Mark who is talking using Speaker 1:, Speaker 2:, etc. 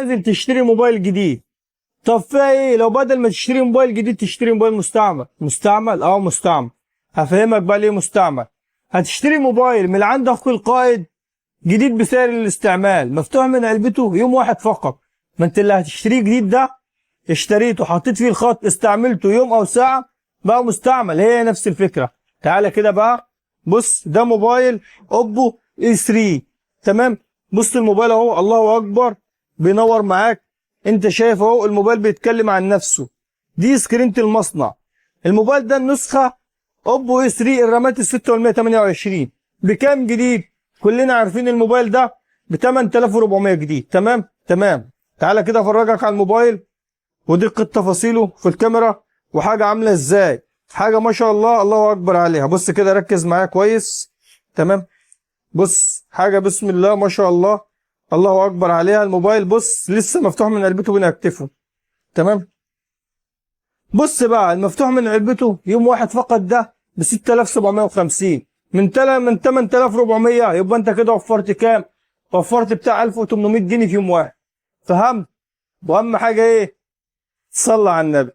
Speaker 1: نازل تشتري موبايل جديد. طب فيها ايه؟ لو بدل ما تشتري موبايل جديد تشتري موبايل مستعمل. مستعمل؟ اه مستعمل. هفهمك بقى ليه مستعمل. هتشتري موبايل من عند اخوك القائد جديد بسعر الاستعمال، مفتوح من علبته يوم واحد فقط. ما انت اللي هتشتريه جديد ده اشتريته حطيت فيه الخط استعملته يوم او ساعه بقى مستعمل. هي نفس الفكره. تعالى كده بقى بص، ده موبايل اوبو اي 3. تمام. بص الموبايل اهو، الله اكبر، بينور معاك. انت شايف اهو الموبايل بيتكلم عن نفسه. دي سكرينة المصنع. الموبايل ده النسخه اوبو اي 3 الرامات ال 6 وال 128 بكام جديد؟ كلنا عارفين الموبايل ده ب 8400 جديد. تمام تمام. تعالى كده افرجك على الموبايل ودقة تفاصيله في الكاميرا وحاجة عاملة ازاي. حاجة ما شاء الله، الله اكبر عليها. بص كده ركز معايا كويس. تمام. بص حاجة بسم الله ما شاء الله، الله اكبر عليها. الموبايل بص لسه مفتوح من علبته بنكتفه. تمام. بص بقى المفتوح من علبته يوم واحد فقط ده ب 6750 من 8400. يبقى انت كده وفرت كام؟ وفرت بتاع 1800 جنيه في يوم واحد. فهمت؟ واهم حاجة ايه؟ صلى على النبي.